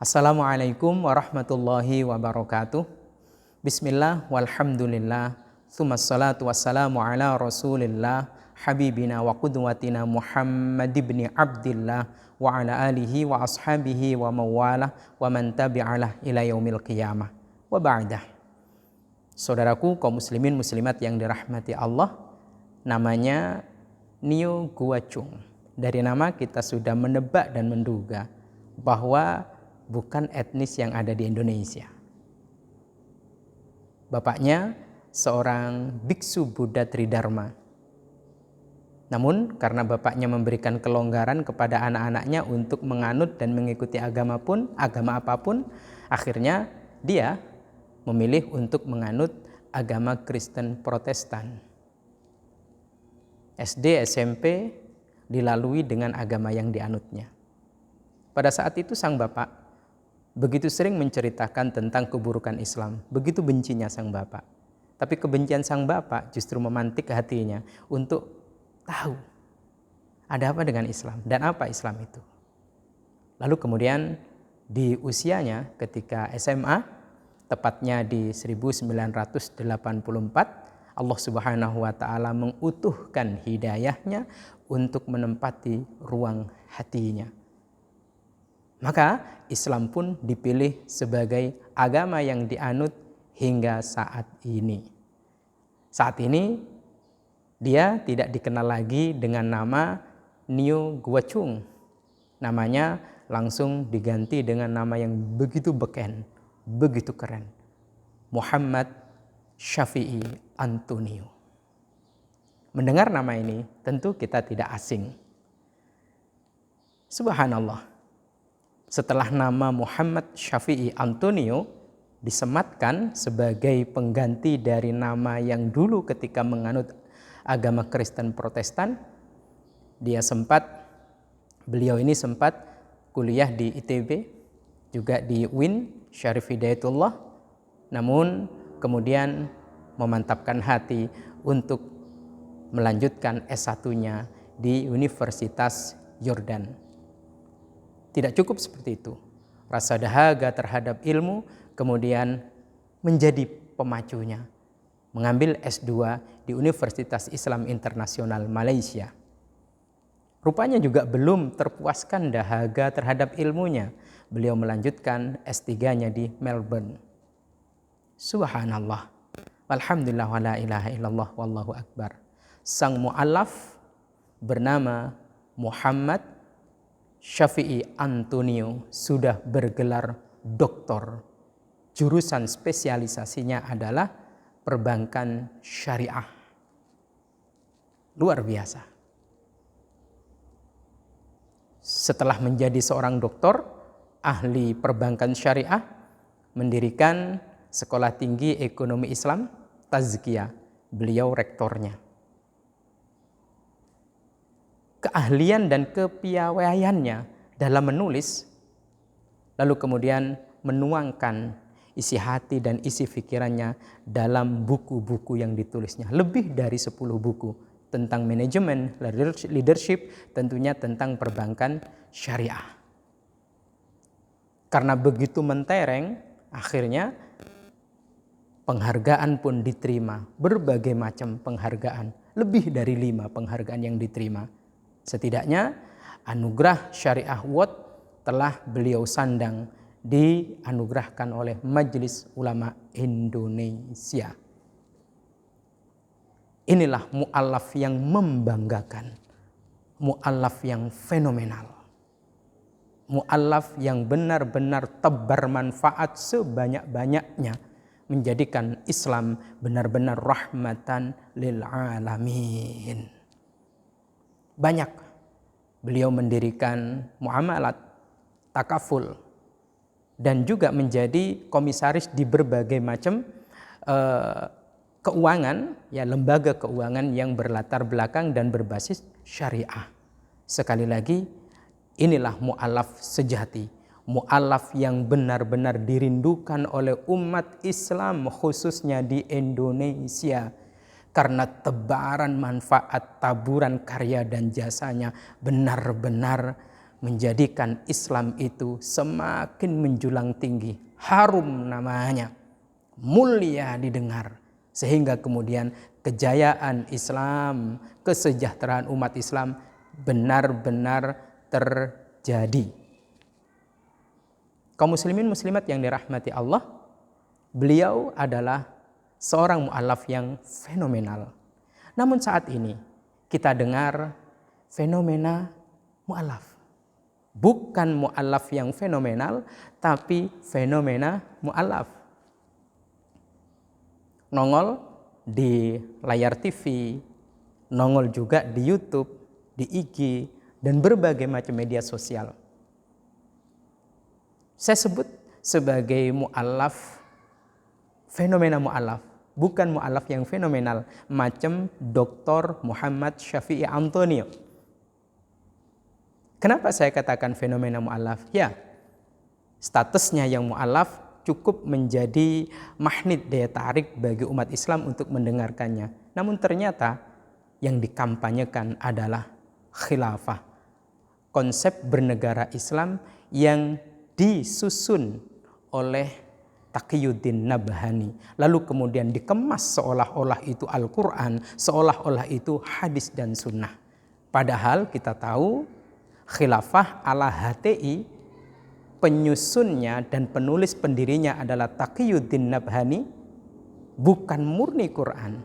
Assalamualaikum warahmatullahi wabarakatuh. Bismillah walhamdulillah. Tsummassalatu wassalamu ala rasulillah habibina wa qudwatina Muhammad ibn Abdillah wa ala alihi wa ashabihi wa mawalah wa man tabi'alah ila yaumil qiyamah. Wa ba'dah. Saudaraku kaum muslimin muslimat yang dirahmati Allah, namanya Nio Guacung. Dari nama kita sudah menebak dan menduga bahwa bukan etnis yang ada di Indonesia. Bapaknya seorang biksu Buddha Tridharma. Namun karena bapaknya memberikan kelonggaran kepada anak-anaknya untuk menganut dan mengikuti agama apapun, akhirnya dia memilih untuk menganut agama Kristen Protestan. SD, SMP dilalui dengan agama yang dianutnya. Pada saat itu sang bapak begitu sering menceritakan tentang keburukan Islam, begitu bencinya sang bapak. Tapi kebencian sang bapak justru memantik hatinya untuk tahu ada apa dengan Islam dan apa Islam itu. Lalu kemudian di usianya ketika SMA, tepatnya di 1984, Allah Subhanahu wa taala mengutuhkan hidayahnya untuk menempati ruang hatinya. Maka Islam pun dipilih sebagai agama yang dianut hingga saat ini. Saat ini dia tidak dikenal lagi dengan nama Nio Guacung. Namanya langsung diganti dengan nama yang begitu beken, begitu keren. Muhammad Syafi'i Antonio. Mendengar nama ini tentu kita tidak asing. Subhanallah. Setelah nama Muhammad Syafi'i Antonio disematkan sebagai pengganti dari nama yang dulu ketika menganut agama Kristen Protestan, beliau ini sempat kuliah di ITB, juga di UIN Syarif Hidayatullah, namun kemudian memantapkan hati untuk melanjutkan S1-nya di Universitas Yordan. Tidak cukup seperti itu. Rasa dahaga terhadap ilmu kemudian menjadi pemacunya. Mengambil S2 di Universitas Islam Internasional Malaysia. Rupanya juga belum terpuaskan dahaga terhadap ilmunya. Beliau melanjutkan S3-nya di Melbourne. Subhanallah. Alhamdulillah wa la ilaha illallah wallahu akbar. Sang mu'allaf bernama Muhammad Syafi'i Antonio sudah bergelar doktor. Jurusan spesialisasinya adalah perbankan syariah. Luar biasa. Setelah menjadi seorang doktor, ahli perbankan syariah, mendirikan Sekolah Tinggi Ekonomi Islam, Tazkiyah. Beliau rektornya. Keahlian dan kepiawaiannya dalam menulis, lalu kemudian menuangkan isi hati dan isi pikirannya dalam buku-buku yang ditulisnya. Lebih dari 10 buku tentang manajemen, leadership, tentunya tentang perbankan syariah. Karena begitu mentereng, akhirnya penghargaan pun diterima. Berbagai macam penghargaan. Lebih dari 5 penghargaan yang diterima. Setidaknya anugerah Syariah Award telah beliau sandang, dianugerahkan oleh Majelis Ulama Indonesia. Inilah mu'allaf yang membanggakan, mu'allaf yang fenomenal, mu'allaf yang benar-benar tebar manfaat sebanyak-banyaknya, menjadikan Islam benar-benar rahmatan lil alamin. Banyak beliau mendirikan muamalat, takaful, dan juga menjadi komisaris di berbagai macam keuangan, ya, lembaga keuangan yang berlatar belakang dan berbasis syariah. Sekali lagi, inilah mu'allaf sejati, mu'allaf yang benar-benar dirindukan oleh umat Islam khususnya di Indonesia. Karena tebaran manfaat, taburan karya dan jasanya benar-benar menjadikan Islam itu semakin menjulang tinggi, harum namanya, mulia didengar, sehingga kemudian kejayaan Islam, kesejahteraan umat Islam benar-benar terjadi. Kaum muslimin muslimat yang dirahmati Allah, beliau adalah seorang mu'allaf yang fenomenal. Namun saat ini kita dengar fenomena mu'allaf. Bukan mu'allaf yang fenomenal, tapi fenomena mu'allaf. Nongol di layar TV, nongol juga di YouTube, di IG, dan berbagai macam media sosial. Saya sebut sebagai mu'allaf, fenomena mu'allaf. Bukan mu'allaf yang fenomenal, macam Dr. Muhammad Syafi'i Antonio. Kenapa saya katakan fenomena mu'allaf? Ya, statusnya yang mu'allaf cukup menjadi magnet daya tarik bagi umat Islam untuk mendengarkannya. Namun ternyata yang dikampanyekan adalah khilafah. Konsep bernegara Islam yang disusun oleh Taqiyuddin Nabhani. Lalu kemudian dikemas seolah-olah itu Al-Quran, seolah-olah itu hadis dan sunnah. Padahal kita tahu khilafah ala HTI, penyusunnya dan penulis pendirinya adalah Taqiyuddin Nabhani, bukan murni Quran,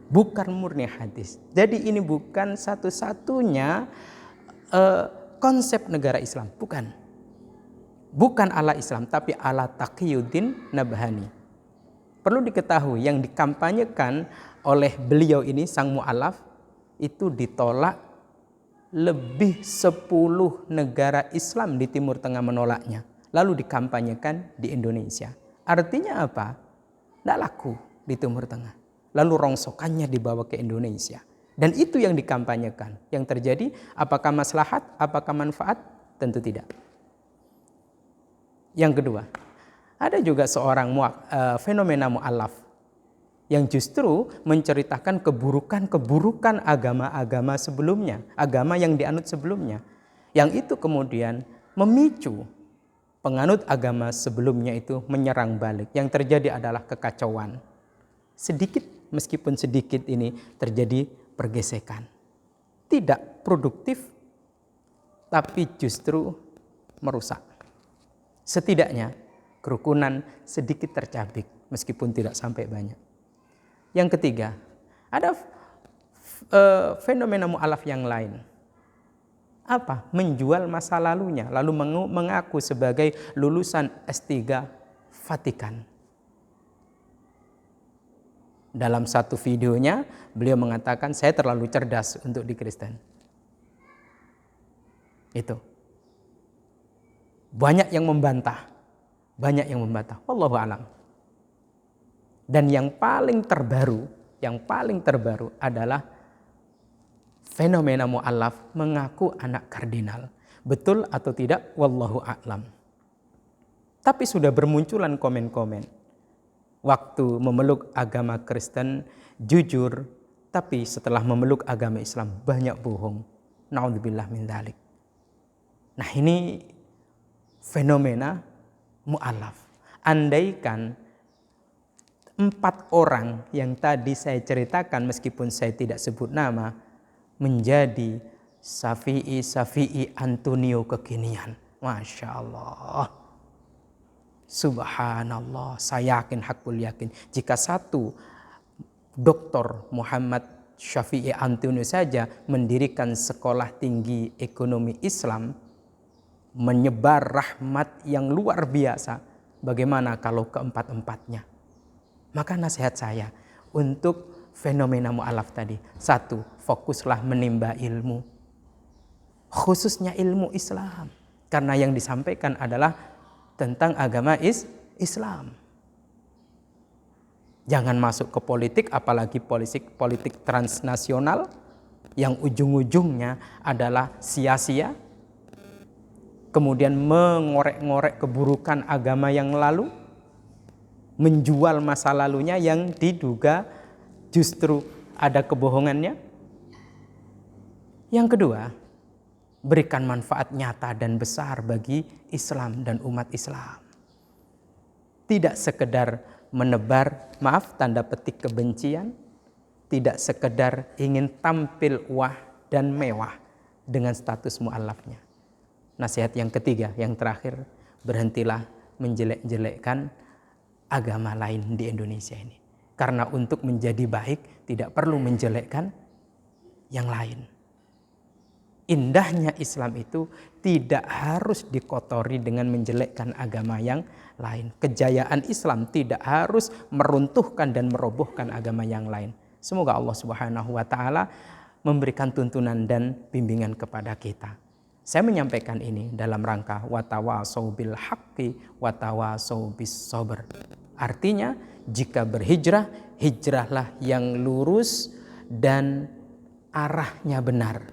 bukan murni hadis. Jadi ini bukan satu-satunya konsep negara Islam, bukan ala Islam, tapi ala Taqiyuddin Nabhani. Perlu diketahui yang dikampanyekan oleh beliau ini, sang mu'allaf, itu ditolak lebih 10 negara Islam di Timur Tengah menolaknya. Lalu dikampanyekan di Indonesia. Artinya apa? Tidak laku di Timur Tengah. Lalu rongsokannya dibawa ke Indonesia. Dan itu yang dikampanyekan. Yang terjadi, apakah maslahat, apakah manfaat? Tentu tidak. Yang kedua, ada juga seorang fenomena mu'allaf yang justru menceritakan keburukan-keburukan agama-agama sebelumnya, agama yang dianut sebelumnya. Yang itu kemudian memicu penganut agama sebelumnya itu menyerang balik. Yang terjadi adalah kekacauan. Sedikit, meskipun sedikit ini terjadi pergesekan. Tidak produktif, tapi justru merusak. Setidaknya kerukunan sedikit tercabik, meskipun tidak sampai banyak. Yang ketiga, ada fenomena mu'allaf yang lain. Apa? Menjual masa lalunya, lalu mengaku sebagai lulusan S3 Vatikan. Dalam satu videonya, beliau mengatakan, saya terlalu cerdas untuk di Kristen. Itu. Banyak yang membantah. Wallahu a'lam. Dan yang paling terbaru adalah fenomena mu'allaf mengaku anak kardinal. Betul atau tidak? Wallahu a'lam. Tapi sudah bermunculan komen-komen. Waktu memeluk agama Kristen jujur, tapi setelah memeluk agama Islam banyak bohong. Na'udzubillah min dzalik. Nah, ini fenomena mu'allaf. Andaikan 4 orang yang tadi saya ceritakan, meskipun saya tidak sebut nama, menjadi Syafi'i Antonio kekinian. Masya Allah. Subhanallah. Saya yakin, hakul yakin, jika satu Dr. Muhammad Syafi'i Antonio saja mendirikan sekolah tinggi ekonomi Islam, menyebar rahmat yang luar biasa, bagaimana kalau keempat-empatnya? Maka nasihat saya untuk fenomena mu'allaf tadi. 1, fokuslah menimba ilmu. Khususnya ilmu Islam. Karena yang disampaikan adalah tentang agama Islam. Jangan masuk ke politik, apalagi politik transnasional yang ujung-ujungnya adalah sia-sia. Kemudian mengorek-ngorek keburukan agama yang lalu. Menjual masa lalunya yang diduga justru ada kebohongannya. Yang kedua, berikan manfaat nyata dan besar bagi Islam dan umat Islam. Tidak sekedar menebar, tanda petik kebencian, tidak sekedar ingin tampil wah dan mewah dengan status mu'alafnya. Nasihat yang ketiga, yang terakhir, berhentilah menjelek-jelekkan agama lain di Indonesia ini. Karena untuk menjadi baik tidak perlu menjelekkan yang lain. Indahnya Islam itu tidak harus dikotori dengan menjelekkan agama yang lain. Kejayaan Islam tidak harus meruntuhkan dan merobohkan agama yang lain. Semoga Allah Subhanahu wa taala memberikan tuntunan dan bimbingan kepada kita. Saya menyampaikan ini dalam rangka watawasau bil haqqi watawasau bis sabr. Artinya, jika berhijrah, hijrahlah yang lurus dan arahnya benar.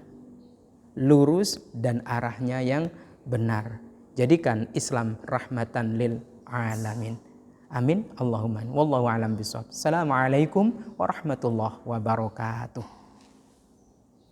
Lurus dan arahnya yang benar. Jadikan Islam rahmatan lil alamin. Amin. Allahumma. Wallahu a'lam bishawab. Assalamualaikum warahmatullahi wabarakatuh.